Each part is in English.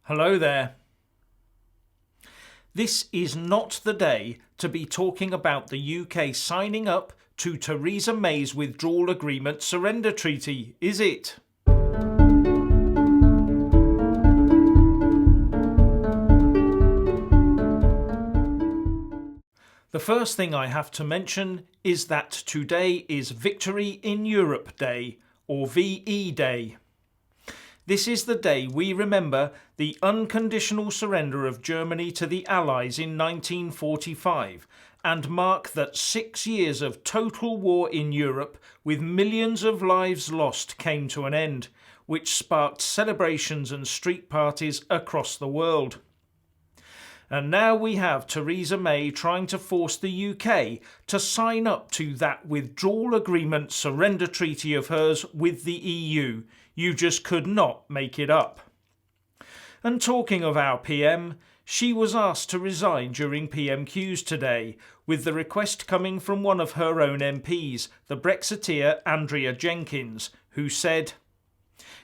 Hello there. This is not the day to be talking about the UK signing up to Theresa May's Withdrawal Agreement surrender treaty, is it? The first thing I have to mention is that today is Victory in Europe Day, or VE Day. This is the day we remember the unconditional surrender of Germany to the Allies in 1945 and mark that 6 years of total war in Europe with millions of lives lost came to an end, which sparked celebrations and street parties across the world. And now we have Theresa May trying to force the UK to sign up to that withdrawal agreement surrender treaty of hers with the EU. You just could not make it up. And talking of our PM, she was asked to resign during PMQs today, with the request coming from one of her own MPs, the Brexiteer Andrea Jenkyns, who said,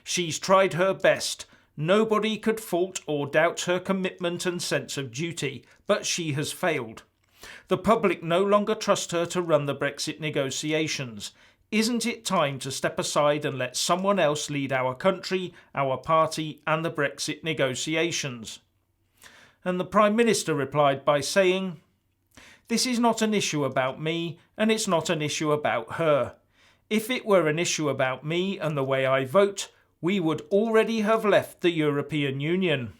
"She's tried her best. Nobody could fault or doubt her commitment and sense of duty, but she has failed. The public no longer trust her to run the Brexit negotiations. Isn't it time to step aside and let someone else lead our country, our party and the Brexit negotiations?" And the Prime Minister replied by saying, "This is not an issue about me and it's not an issue about her. If it were an issue about me and the way I vote, we would already have left the European Union."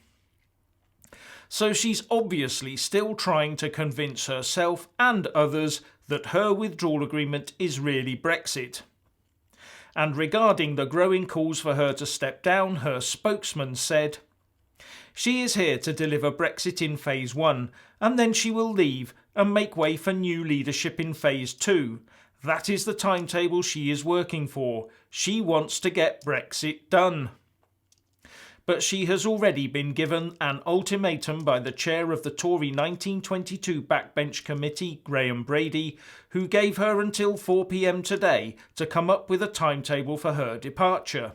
So she's obviously still trying to convince herself and others that her withdrawal agreement is really Brexit. And regarding the growing calls for her to step down, her spokesman said, "She is here to deliver Brexit in Phase 1, and then she will leave and make way for new leadership in Phase 2. That is the timetable she is working for. She wants to get Brexit done." But she has already been given an ultimatum by the chair of the Tory 1922 Backbench Committee, Graham Brady, who gave her until 4 p.m. today to come up with a timetable for her departure.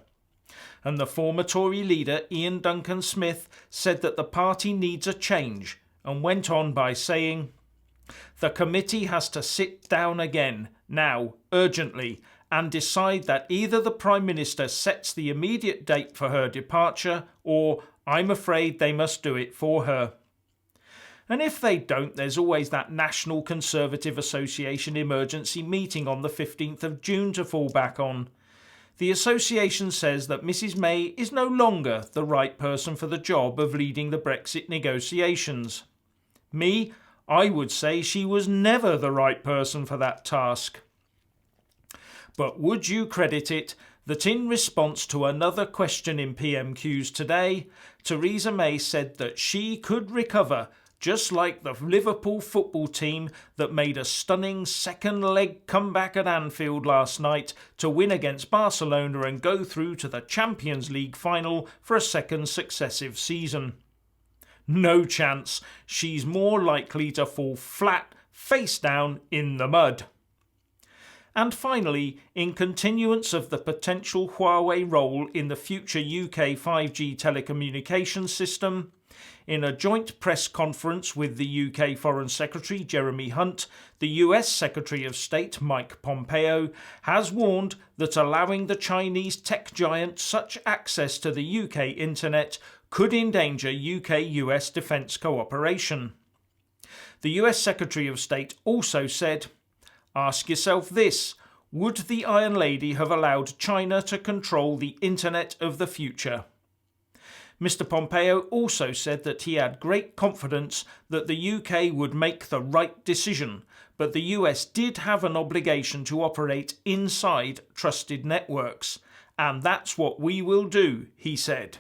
And the former Tory leader, Ian Duncan Smith, said that the party needs a change, and went on by saying, "The committee has to sit down again, now, urgently, and decide that either the Prime Minister sets the immediate date for her departure, or I'm afraid they must do it for her. And if they don't, there's always that National Conservative Association emergency meeting on the 15th of June to fall back on. The association says that Mrs May is no longer the right person for the job of leading the Brexit negotiations. I would say she was never the right person for that task." But would you credit it that in response to another question in PMQs today, Theresa May said that she could recover, just like the Liverpool football team that made a stunning second-leg comeback at Anfield last night to win against Barcelona and go through to the Champions League final for a second successive season. No chance. She's more likely to fall flat, face down in the mud. And finally, in continuance of the potential Huawei role in the future UK 5G telecommunications system, in a joint press conference with the UK Foreign Secretary Jeremy Hunt, the US Secretary of State Mike Pompeo has warned that allowing the Chinese tech giant such access to the UK internet could endanger UK-US defence cooperation. The US Secretary of State also said, "Ask yourself this: would the Iron Lady have allowed China to control the internet of the future?" Mr Pompeo also said that he had great confidence that the UK would make the right decision, but the US did have an obligation to operate inside trusted networks, and that's what we will do, he said.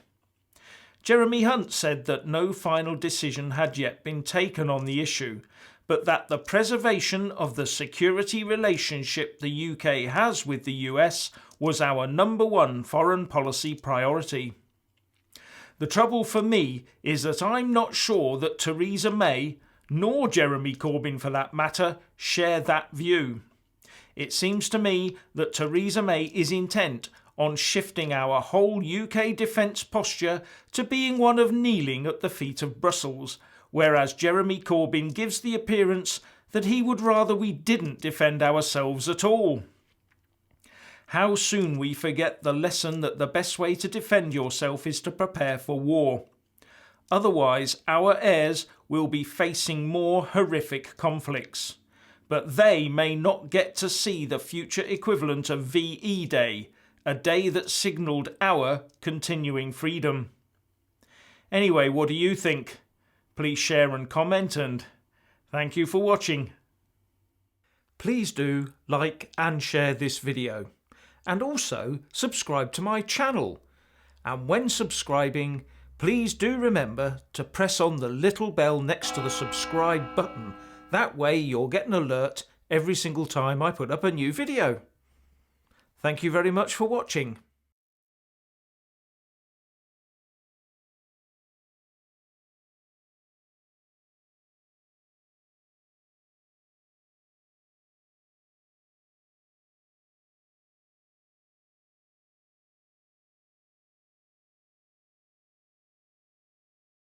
Jeremy Hunt said that no final decision had yet been taken on the issue, but that the preservation of the security relationship the UK has with the US was our #1 foreign policy priority. The trouble for me is that I'm not sure that Theresa May, nor Jeremy Corbyn for that matter, share that view. It seems to me that Theresa May is intent on shifting our whole UK defence posture to being one of kneeling at the feet of Brussels, whereas Jeremy Corbyn gives the appearance that he would rather we didn't defend ourselves at all. How soon we forget the lesson that the best way to defend yourself is to prepare for war. Otherwise, our heirs will be facing more horrific conflicts. But they may not get to see the future equivalent of VE Day, a day that signalled our continuing freedom. Anyway, what do you think? Please share and comment, and thank you for watching. Please do like and share this video, and also subscribe to my channel. And when subscribing, please do remember to press on the little bell next to the subscribe button. That way you'll get an alert every single time I put up a new video. Thank you very much for watching.